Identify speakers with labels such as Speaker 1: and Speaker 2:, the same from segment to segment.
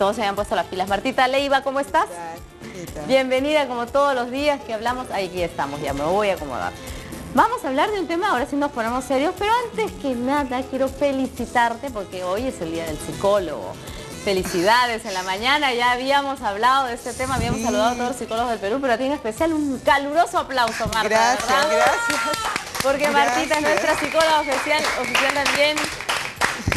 Speaker 1: Todos se habían puesto las pilas. Martita Leiva, ¿cómo estás? Bienvenida como todos los días que hablamos. Aquí estamos, ya me voy a acomodar. Vamos a hablar de un tema, ahora sí nos ponemos serios, pero antes que nada quiero felicitarte porque hoy es el Día del Psicólogo. Felicidades, en la mañana ya habíamos hablado de este tema, habíamos saludado a todos los psicólogos del Perú, pero a ti en especial un caluroso aplauso, Marta.
Speaker 2: Gracias,
Speaker 1: ¿verdad?
Speaker 2: gracias.
Speaker 1: Porque Martita es nuestra psicóloga oficial también.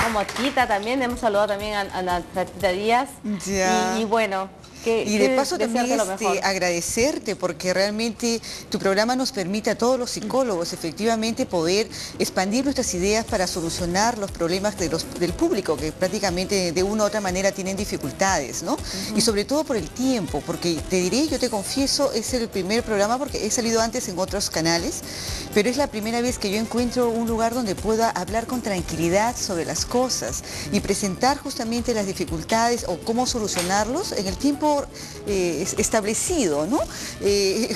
Speaker 1: Como Tita también, hemos saludado también a Tita Díaz.
Speaker 2: Ya.
Speaker 1: Y bueno,
Speaker 2: y de paso también agradecerte porque realmente tu programa nos permite a todos los psicólogos efectivamente poder expandir nuestras ideas para solucionar los problemas del público que prácticamente de una u otra manera tienen dificultades, ¿no? Y sobre todo por el tiempo, porque te diré, yo te confieso, es el primer programa porque he salido antes en otros canales, pero es la primera vez que yo encuentro un lugar donde pueda hablar con tranquilidad sobre las cosas y presentar justamente las dificultades o cómo solucionarlos en el tiempo establecido, ¿no?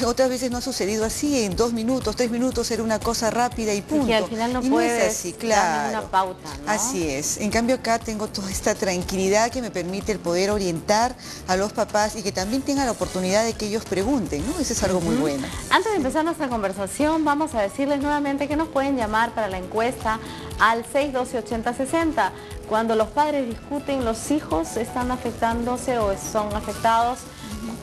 Speaker 2: Otras veces no ha sucedido así, en 2 minutos, 3 minutos era una cosa rápida y punto.
Speaker 1: Y que al final no puedes
Speaker 2: es así, claro.
Speaker 1: darle una pauta, ¿no?
Speaker 2: Así es. En cambio acá tengo toda esta tranquilidad que me permite el poder orientar a los papás y que también tengan la oportunidad de que ellos pregunten, ¿no? Eso es algo muy bueno.
Speaker 1: Antes de empezar nuestra conversación, vamos a decirles nuevamente que nos pueden llamar para la encuesta al 612-8060. Cuando los padres discuten, ¿los hijos están afectándose o son afectados?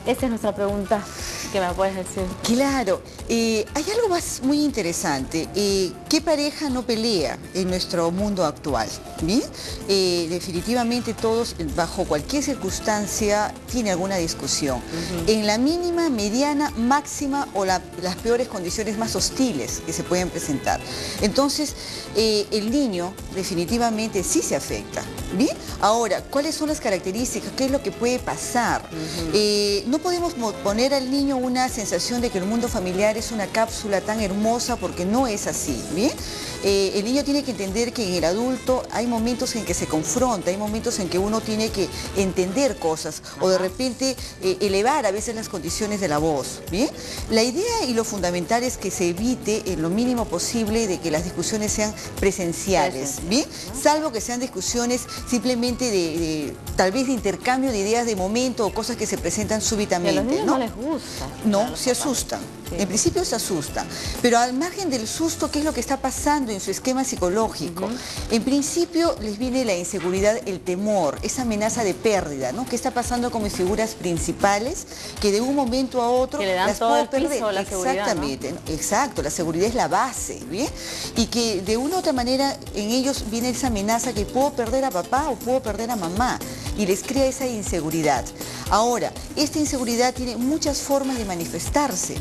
Speaker 1: Esa es nuestra pregunta. ¿Qué me puedes decir?
Speaker 2: Claro, hay algo más muy interesante. ¿Qué pareja no pelea en nuestro mundo actual? ¿Bien? Definitivamente todos, bajo cualquier circunstancia, tienen alguna discusión. En la mínima, mediana, máxima o las peores condiciones más hostiles que se pueden presentar. Entonces, el niño definitivamente sí se afecta. ¿Bien? Ahora, ¿cuáles son las características? ¿Qué es lo que puede pasar? No podemos poner al niño una sensación de que el mundo familiar es una cápsula tan hermosa porque no es así, ¿bien? El niño tiene que entender que en el adulto hay momentos en que se confronta, hay momentos en que uno tiene que entender cosas o de repente elevar a veces las condiciones de la voz, ¿bien? La idea y lo fundamental es que se evite en lo mínimo posible de que las discusiones sean presenciales, ¿bien? Salvo que sean discusiones simplemente tal vez de intercambio de ideas de momento o cosas que se presentan súbitamente.
Speaker 1: Que a los niños
Speaker 2: ¿no?
Speaker 1: No les gusta.
Speaker 2: No, se asustan. Sí. En principio se asustan, pero al margen del susto, ¿qué es lo que está pasando en su esquema psicológico? En principio les viene la inseguridad, el temor, esa amenaza de pérdida, ¿no? ¿Qué está pasando con mis figuras principales? Que de un momento a otro
Speaker 1: que le dan
Speaker 2: las
Speaker 1: todo
Speaker 2: puedo
Speaker 1: el piso,
Speaker 2: perder.
Speaker 1: la seguridad,
Speaker 2: exactamente,
Speaker 1: ¿no?
Speaker 2: Exacto, la seguridad es la base, ¿bien? Y que de una u otra manera en ellos viene esa amenaza que puedo perder a papá o puedo perder a mamá y les crea esa inseguridad. Ahora, esta inseguridad tiene muchas formas de manifestarse.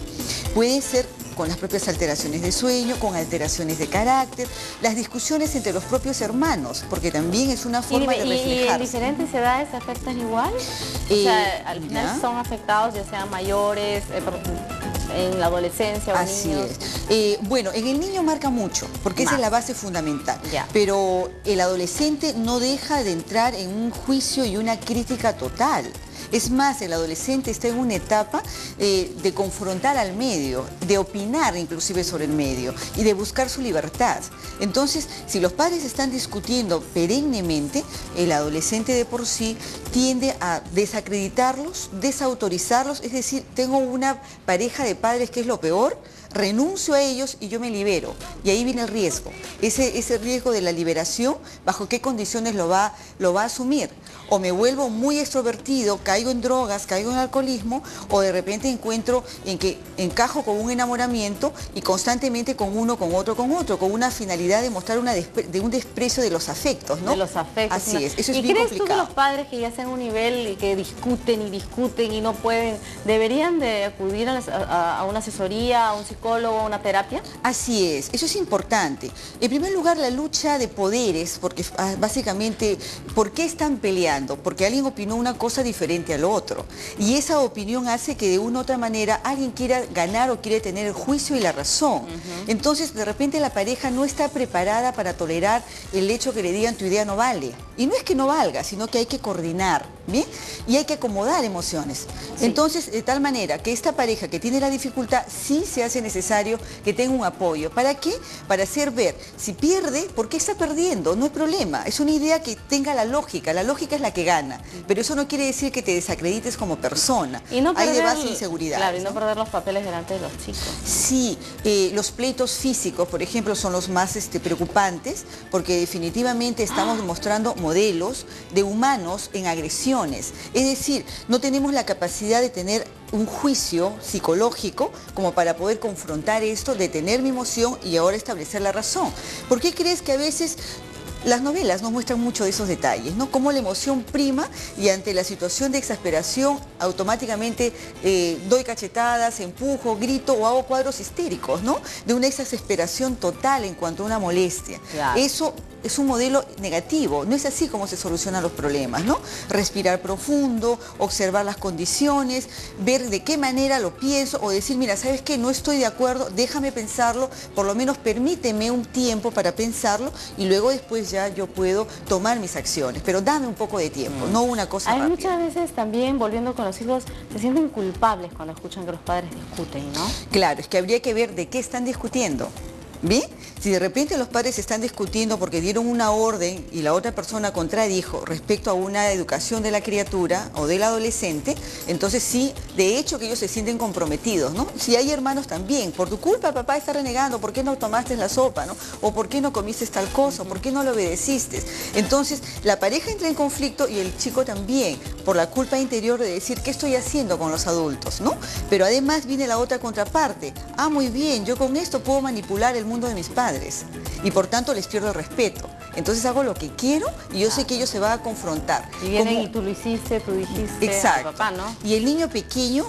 Speaker 2: Puede ser con las propias alteraciones de sueño, con alteraciones de carácter, las discusiones entre los propios hermanos, porque también es una forma de reflejarse.
Speaker 1: ¿Y en diferentes edades se afectan igual? O sea, al final son afectados, ya sean mayores, en la adolescencia o
Speaker 2: Así
Speaker 1: niños.
Speaker 2: es. Bueno, en el niño marca mucho, porque esa es la base fundamental. Pero el adolescente no deja de entrar en un juicio y una crítica total. Es más, el adolescente está en una etapa de confrontar al medio, de opinar inclusive sobre el medio y de buscar su libertad. Entonces, si los padres están discutiendo perennemente, el adolescente de por sí tiende a desacreditarlos, desautorizarlos, es decir, tengo una pareja de padres que es lo peor, renuncio a ellos y yo me libero. Y ahí viene el riesgo, ese riesgo de la liberación, ¿bajo qué condiciones lo va a asumir? O me vuelvo muy extrovertido, caigo en drogas, caigo en alcoholismo, o de repente encuentro en que encajo con un enamoramiento y constantemente con uno, con otro, con una finalidad de mostrar de un desprecio de los afectos, ¿no?
Speaker 1: De los afectos.
Speaker 2: Así es, eso es bien complicado.
Speaker 1: ¿Y crees tú que los padres que ya están en un nivel y que discuten y no pueden, deberían de acudir a una asesoría, a un psicólogo, a una terapia?
Speaker 2: Así es, eso es importante. En primer lugar, la lucha de poderes, porque básicamente, ¿por qué están peleando? Porque alguien opinó una cosa diferente al otro. Y esa opinión hace que de una u otra manera alguien quiera ganar o quiere tener el juicio y la razón. Entonces, de repente la pareja no está preparada para tolerar el hecho que le digan tu idea no vale. Y no es que no valga, sino que hay que coordinar. ¿bien? Y hay que acomodar emociones. Sí. Entonces, de tal manera que esta pareja que tiene la dificultad, sí se hace necesario que tenga un apoyo. ¿Para qué? Para hacer ver, si pierde, ¿por qué está perdiendo? No hay problema, es una idea que tenga la lógica es la que gana, pero eso no quiere decir que te desacredites como persona.
Speaker 1: Y no perder,
Speaker 2: hay de base inseguridad.
Speaker 1: Claro, y no perder los papeles delante de los chicos.
Speaker 2: Sí, los pleitos físicos, por ejemplo, son los más preocupantes, porque definitivamente estamos demostrando modelos de humanos en agresiones. Es decir, no tenemos la capacidad de tener un juicio psicológico como para poder confrontar esto, detener mi emoción y ahora establecer la razón. ¿Por qué crees que a veces las novelas nos muestran mucho de esos detalles, ¿no? Cómo la emoción prima y ante la situación de exasperación automáticamente doy cachetadas, empujo, grito o hago cuadros histéricos, ¿no? De una exasperación total en cuanto a una molestia. Claro. Eso es un modelo negativo, no es así como se solucionan los problemas, ¿no? Respirar profundo, observar las condiciones, ver de qué manera lo pienso o decir, mira, ¿sabes qué? No estoy de acuerdo, déjame pensarlo, por lo menos permíteme un tiempo para pensarlo y luego después ya yo puedo tomar mis acciones, pero dame un poco de tiempo, no una cosa rápida.
Speaker 1: Muchas veces también, volviendo con los hijos, se sienten culpables cuando escuchan que los padres discuten, ¿no?
Speaker 2: Claro, es que habría que ver de qué están discutiendo. ¿Bien? Si de repente los padres están discutiendo porque dieron una orden y la otra persona contradijo respecto a una educación de la criatura o del adolescente, entonces sí, de hecho que ellos se sienten comprometidos, ¿no? Si hay hermanos también, por tu culpa papá está renegando, ¿por qué no tomaste la sopa, ¿no? O ¿por qué no comiste tal cosa? ¿Por qué no lo obedeciste? Entonces la pareja entra en conflicto y el chico también, por la culpa interior de decir, ¿qué estoy haciendo con los adultos, ¿no? Pero además viene la otra contraparte, muy bien, yo con esto puedo manipular el mundo de mis padres y por tanto les pierdo el respeto. Entonces hago lo que quiero y yo sé que ellos se van a confrontar.
Speaker 1: Y vienen y tú lo hiciste, tú dijiste.
Speaker 2: Exacto.
Speaker 1: A papá, ¿no?
Speaker 2: Y el niño pequeño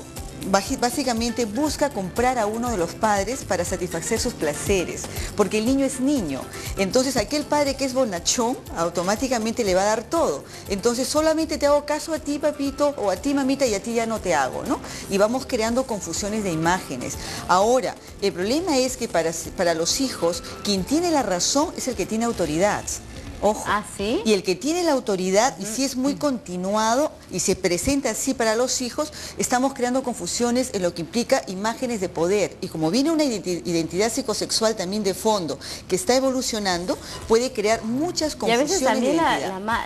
Speaker 2: básicamente busca comprar a uno de los padres para satisfacer sus placeres, porque el niño es niño. Entonces aquel padre que es bonachón automáticamente le va a dar todo. Entonces solamente te hago caso a ti, papito, o a ti, mamita, y a ti ya no te hago, ¿no? Y vamos creando confusiones de imágenes. Ahora, el problema es que para los hijos, quien tiene la razón es el que tiene autoridad. Ojo.
Speaker 1: ¿Sí?
Speaker 2: Y el que tiene la autoridad, y si es muy continuado y se presenta así para los hijos, estamos creando confusiones en lo que implica imágenes de poder. Y como viene una identidad psicosexual también de fondo, que está evolucionando, puede crear muchas confusiones.
Speaker 1: Y a veces también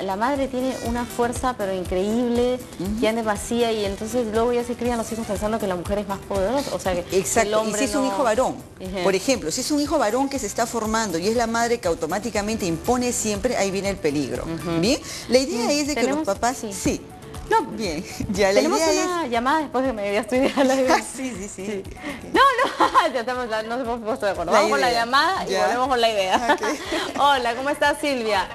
Speaker 1: la madre tiene una fuerza pero increíble, que anda vacía, y entonces luego ya se crían los hijos pensando que la mujer es más poderosa. O sea, que
Speaker 2: exacto.
Speaker 1: El hombre
Speaker 2: y si es un hijo varón, por ejemplo, si es un hijo varón que se está formando y es la madre que automáticamente impone siempre, ahí viene el peligro. ¿Bien? La idea es de que los papás... Sí.
Speaker 1: No,
Speaker 2: bien. Ya,
Speaker 1: tenemos una llamada después de que me estoy de la idea.
Speaker 2: Sí. Okay.
Speaker 1: No, ya estamos, nos hemos puesto de acuerdo. Vamos con la llamada y volvemos con la idea. Okay. Hola, ¿cómo estás, Silvia?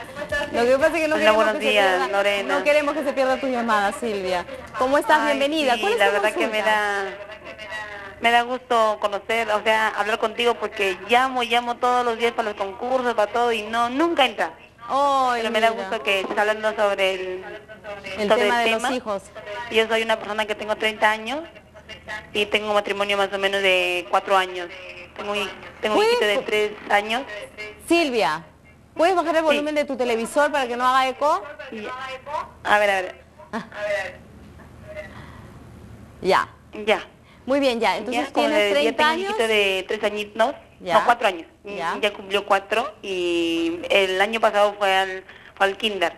Speaker 1: Lo que pasa es que no queremos que se pierda, Lorena. No queremos que se pierda tu llamada, Silvia. ¿Cómo estás? Bienvenida.
Speaker 3: Sí, la verdad que me da gusto conocer, o sea, hablar contigo porque llamo todos los días para los concursos, para todo y nunca entra. Pero me da gusto que estés hablando sobre el
Speaker 1: tema de los hijos.
Speaker 3: Yo soy una persona que tengo 30 años y tengo un matrimonio más o menos de 4 años. Tengo un hijito de 3 años.
Speaker 1: Silvia, ¿puedes bajar el volumen de tu televisor para que no haga eco?
Speaker 3: A ver.
Speaker 1: Ya. Muy bien, ya. Entonces tienes 30 años.
Speaker 3: Ya tengo un hijito de 3 añitos, no, 4 años. Ya cumplió 4 y el año pasado fue al kinder.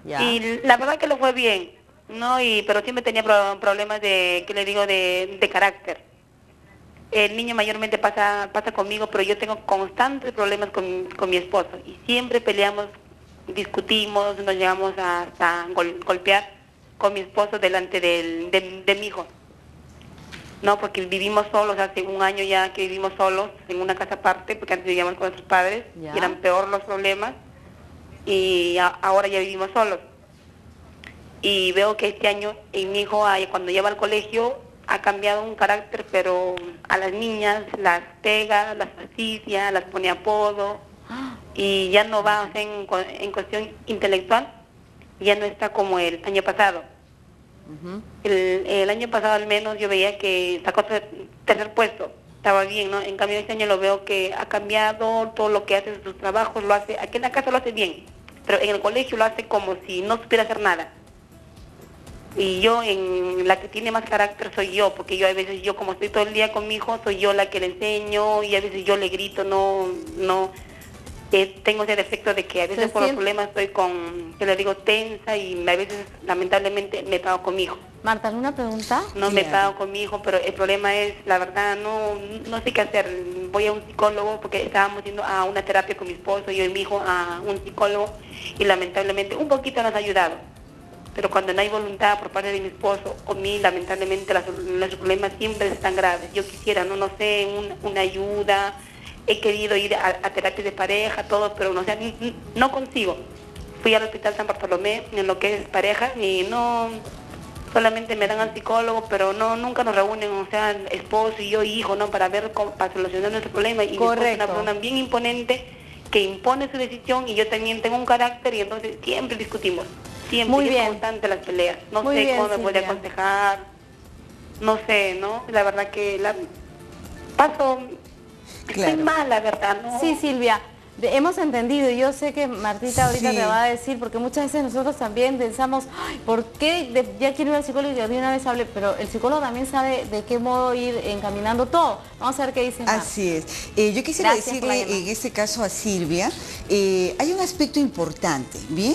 Speaker 3: Y la verdad que lo fue bien, ¿no? Pero siempre tenía problemas de carácter. El niño mayormente pasa conmigo, pero yo tengo constantes problemas con mi esposo. Y siempre peleamos, discutimos, nos llegamos hasta golpear con mi esposo delante de mi hijo. No, porque vivimos solos, hace un año ya que vivimos solos en una casa aparte, porque antes vivíamos con nuestros padres, y eran peor los problemas, y ahora ya vivimos solos. Y veo que este año mi hijo, cuando lleva al colegio, ha cambiado un carácter, pero a las niñas las pega, las fastidia, las pone apodo, y ya no va, o sea, en cuestión intelectual, ya no está como el año pasado. El año pasado al menos yo veía que sacó tercer puesto, estaba bien, ¿no? En cambio este año lo veo que ha cambiado, todo lo que hace, sus trabajos lo hace, aquí en la casa lo hace bien, pero en el colegio lo hace como si no supiera hacer nada. Y yo, en la que tiene más carácter soy yo, porque yo a veces, yo como estoy todo el día con mi hijo, soy yo la que le enseño, y a veces yo le grito, tengo ese defecto de que a veces por los problemas estoy que le digo, tensa, y a veces lamentablemente me pago con mi hijo.
Speaker 1: Marta, ¿alguna pregunta?
Speaker 3: No me pago con mi hijo, pero el problema es, la verdad, no sé qué hacer. Voy a un psicólogo, porque estábamos yendo a una terapia con mi esposo, yo y mi hijo a un psicólogo, y lamentablemente un poquito nos ha ayudado. Pero cuando no hay voluntad por parte de mi esposo o mí, lamentablemente los problemas siempre están graves. Yo quisiera, no sé, una ayuda. He querido ir a terapia de pareja, todo, pero no consigo. Fui al Hospital San Bartolomé en lo que es pareja y solamente me dan al psicólogo, pero nunca nos reúnen, o sea, esposo y yo, hijo, para solucionar nuestro problema. Y después es una persona bien imponente que impone su decisión, y yo también tengo un carácter, y entonces siempre discutimos. Siempre. Muy bien. Constante las peleas. No sé cómo me puede aconsejar. No sé, ¿no? La verdad que paso... Claro. Estoy mal, la verdad, ¿no?
Speaker 1: Sí, Silvia, hemos entendido. Yo sé que Martita ahorita te va a decir, porque muchas veces nosotros también pensamos, ¿por qué ya quiero ir al psicólogo? Y yo de una vez hable, pero el psicólogo también sabe de qué modo ir encaminando todo. Vamos a ver qué dice Marta.
Speaker 2: Así es. Yo quisiera decirle en este caso a Silvia, hay un aspecto importante, ¿bien?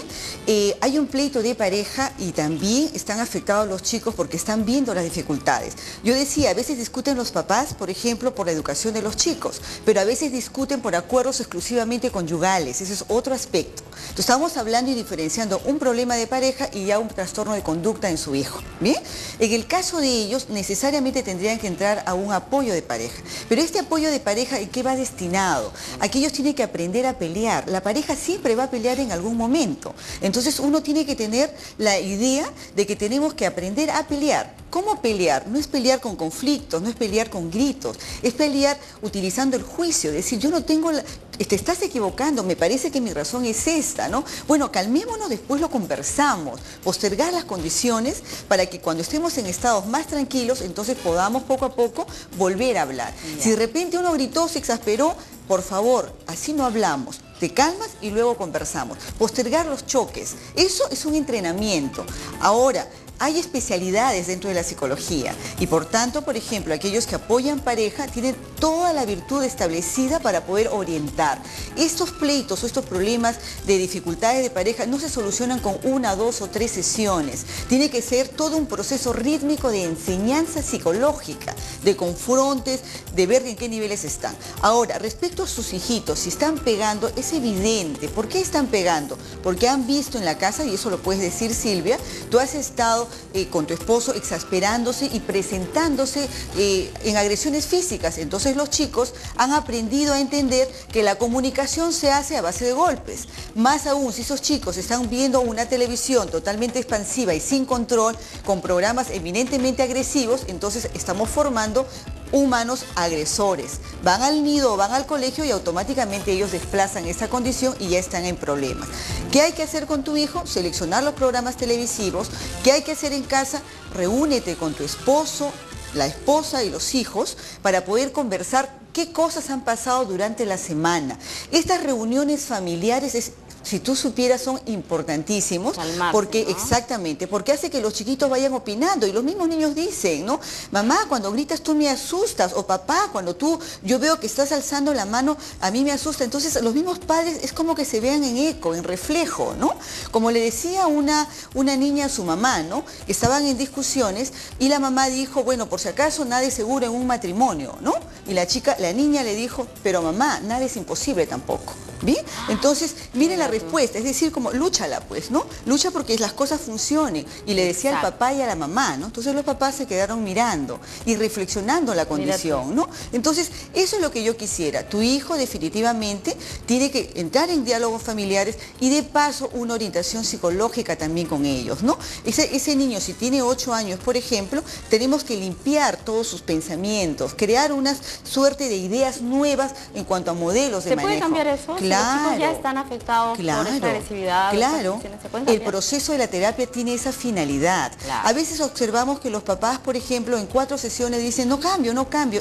Speaker 2: Hay un pleito de pareja y también están afectados los chicos porque están viendo las dificultades. Yo decía, a veces discuten los papás, por ejemplo, por la educación de los chicos, pero a veces discuten por acuerdos exclusivamente conyugales. Ese es otro aspecto. Entonces, estamos hablando y diferenciando un problema de pareja y ya un trastorno de conducta en su hijo, ¿bien? En el caso de ellos, necesariamente tendrían que entrar a un apoyo de pareja. Pero este apoyo de pareja, ¿en qué va destinado? A que ellos tienen que aprender a pelear. La pareja siempre va a pelear en algún momento. Entonces uno tiene que tener la idea de que tenemos que aprender a pelear. ¿Cómo pelear? No es pelear con conflictos, no es pelear con gritos, es pelear utilizando el juicio, decir, yo no tengo te estás equivocando, me parece que mi razón es esta, ¿no? Bueno, calmémonos, después lo conversamos, postergar las condiciones para que cuando estemos en estados más tranquilos, entonces podamos poco a poco volver a hablar. Si de repente uno gritó, se exasperó, por favor, así no hablamos. Te calmas y luego conversamos. Postergar los choques, eso es un entrenamiento. Ahora, hay especialidades dentro de la psicología y por tanto, por ejemplo, aquellos que apoyan pareja tienen toda la virtud establecida para poder orientar. Estos pleitos o estos problemas de dificultades de pareja no se solucionan con 1, 2 o 3 sesiones. Tiene que ser todo un proceso rítmico de enseñanza psicológica, de confrontes, de ver en qué niveles están. Ahora, respecto a sus hijitos, si están pegando, es evidente. ¿Por qué están pegando? Porque han visto en la casa, y eso lo puedes decir, Silvia, tú has estado con tu esposo exasperándose y presentándose en agresiones físicas. Entonces los chicos han aprendido a entender que la comunicación se hace a base de golpes. Más aún, si esos chicos están viendo una televisión totalmente expansiva y sin control, con programas eminentemente agresivos, entonces estamos formando humanos agresores. Van al nido, van al colegio y automáticamente ellos desplazan esa condición y ya están en problemas. ¿Qué hay que hacer con tu hijo? Seleccionar los programas televisivos. ¿Qué hay que hacer en casa? Reúnete con tu esposo, la esposa y los hijos para poder conversar qué cosas han pasado durante la semana. Estas reuniones familiares si tú supieras, son importantísimos. Calmarse, porque, ¿no? Exactamente, porque hace que los chiquitos vayan opinando y los mismos niños dicen, ¿no? Mamá, cuando gritas tú me asustas, o papá, cuando yo veo que estás alzando la mano, a mí me asusta. Entonces los mismos padres es como que se vean en eco, en reflejo, ¿no? Como le decía una niña a su mamá, ¿no? Que estaban en discusiones y la mamá dijo, bueno, por si acaso nada es seguro en un matrimonio, ¿no? Y la niña le dijo, pero mamá, nada es imposible tampoco. ¿Bien? Entonces, miren la respuesta, es decir, como lúchala pues, ¿no? Lucha porque las cosas funcionen. Y le decía al papá y a la mamá, ¿no? Entonces los papás se quedaron mirando y reflexionando la condición, ¿no? Entonces, eso es lo que yo quisiera. Tu hijo definitivamente tiene que entrar en diálogos familiares y de paso una orientación psicológica también con ellos, ¿no? Ese niño, si tiene 8 años, por ejemplo, tenemos que limpiar todos sus pensamientos, crear una suerte de ideas nuevas en cuanto a modelos de manejo.
Speaker 1: ¿Se puede cambiar eso? los chicos ya están afectados por esta agresividad.
Speaker 2: Claro, el proceso de la terapia tiene esa finalidad. A veces observamos que los papás, por ejemplo, en 4 sesiones dicen no cambio,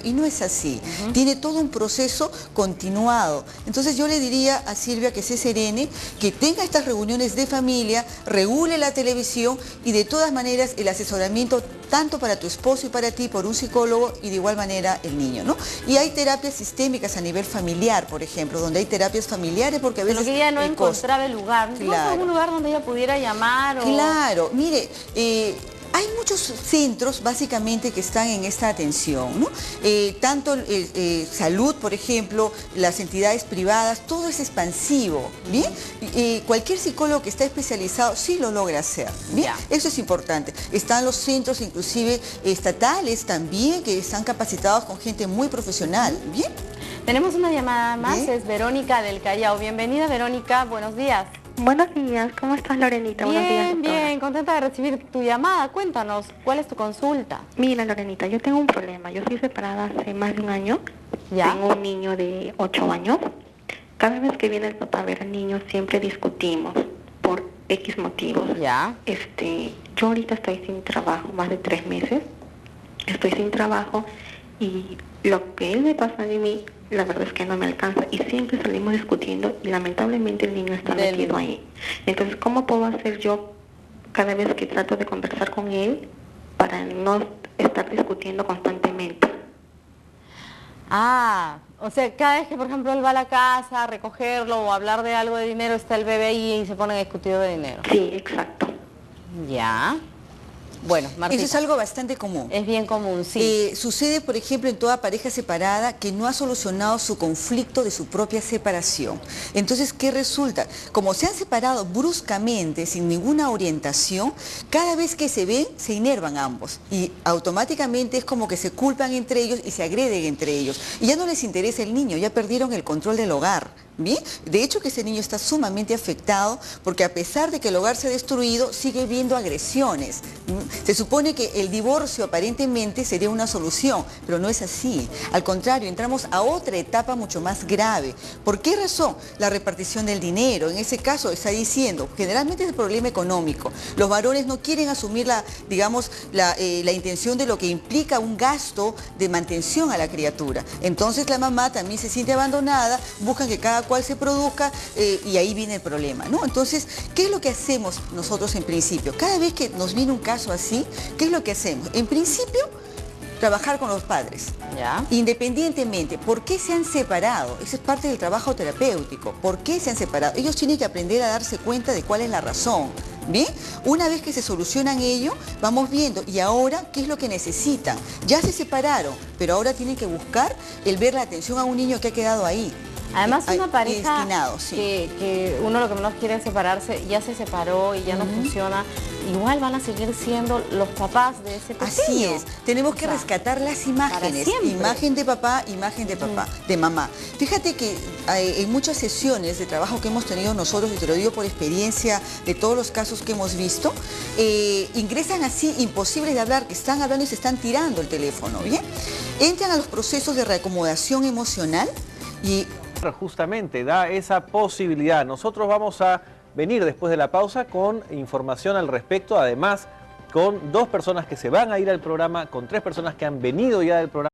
Speaker 2: y no es así. Tiene todo un proceso continuado. Entonces yo le diría a Silvia que se serene, que tenga estas reuniones de familia, regule la televisión y de todas maneras el asesoramiento tanto para tu esposo y para ti por un psicólogo y de igual manera el niño, ¿no? Y hay terapias sistémicas a nivel familiar, por ejemplo, donde hay terapias familiares porque a veces...
Speaker 1: Pero que ella no encontraba el lugar. ¿No hay algún lugar donde ella pudiera llamar?
Speaker 2: Claro, mire... hay muchos centros básicamente que están en esta atención, ¿no? Tanto salud, por ejemplo, las entidades privadas, todo es expansivo, ¿bien? Cualquier psicólogo que está especializado sí lo logra hacer, ¿bien? Eso es importante. Están los centros inclusive estatales también que están capacitados con gente muy profesional, ¿bien?
Speaker 1: Tenemos una llamada más, es Verónica del Callao. Bienvenida, Verónica, buenos días.
Speaker 4: Buenos días, ¿cómo estás, Lorenita? Buenos días, doctora.
Speaker 1: Bien, contenta de recibir tu llamada. Cuéntanos, ¿cuál es tu consulta?
Speaker 4: Mira, Lorenita, yo tengo un problema. Yo estoy separada hace más de un año. Tengo un niño de 8 años. Cada vez que viene el papá a ver al niño, siempre discutimos por X motivos. Yo ahorita estoy sin trabajo, más de 3 meses. Estoy sin trabajo y lo que él me pasa de mí, la verdad es que no me alcanza y siempre salimos discutiendo y lamentablemente el niño está metido ahí. Entonces, ¿cómo puedo hacer yo cada vez que trato de conversar con él para no estar discutiendo constantemente?
Speaker 1: O sea, cada vez que, por ejemplo, él va a la casa a recogerlo o a hablar de algo de dinero, está el bebé ahí y se ponen a discutir de dinero.
Speaker 4: Sí, exacto.
Speaker 1: Bueno, Martita,
Speaker 2: eso es algo bastante común.
Speaker 1: Es bien común, sí.
Speaker 2: Sucede, por ejemplo, en toda pareja separada que no ha solucionado su conflicto de su propia separación. Entonces, ¿qué resulta? Como se han separado bruscamente, sin ninguna orientación, cada vez que se ven, se inervan ambos. Y automáticamente es como que se culpan entre ellos y se agreden entre ellos. Y ya no les interesa el niño, ya perdieron el control del hogar. ¿Bien? De hecho que ese niño está sumamente afectado porque a pesar de que el hogar se ha destruido, sigue viendo agresiones. Se supone que el divorcio aparentemente sería una solución, pero no es así. Al contrario, entramos a otra etapa mucho más grave. ¿Por qué razón? La repartición del dinero. En ese caso está diciendo, generalmente es el problema económico. Los varones no quieren asumir la intención de lo que implica un gasto de mantención a la criatura. Entonces la mamá también se siente abandonada, buscan que cada cual se produzca y ahí viene el problema, ¿no? Entonces, ¿qué es lo que hacemos nosotros en principio? Cada vez que nos viene un caso así, ¿qué es lo que hacemos? En principio, trabajar con los padres, independientemente. ¿Por qué se han separado? Eso es parte del trabajo terapéutico. ¿Por qué se han separado? Ellos tienen que aprender a darse cuenta de cuál es la razón. ¿Bien? Una vez que se solucionan ello, vamos viendo, y ahora, ¿qué es lo que necesitan? Ya se separaron, pero ahora tienen que buscar el ver la atención a un niño que ha quedado ahí.
Speaker 1: Además, una pareja que uno lo que menos quiere es separarse, ya se separó y ya no funciona, igual van a seguir siendo los papás de ese pequeño.
Speaker 2: Así es, tenemos que rescatar las imágenes, imagen de papá, de mamá. Fíjate que en muchas sesiones de trabajo que hemos tenido nosotros, y te lo digo por experiencia de todos los casos que hemos visto, ingresan así imposibles de hablar, que están hablando y se están tirando el teléfono, ¿bien? Entran a los procesos de reacomodación emocional y...
Speaker 5: Justamente da esa posibilidad. Nosotros vamos a venir después de la pausa con información al respecto, además con 2 personas que se van a ir al programa, con 3 personas que han venido ya del programa.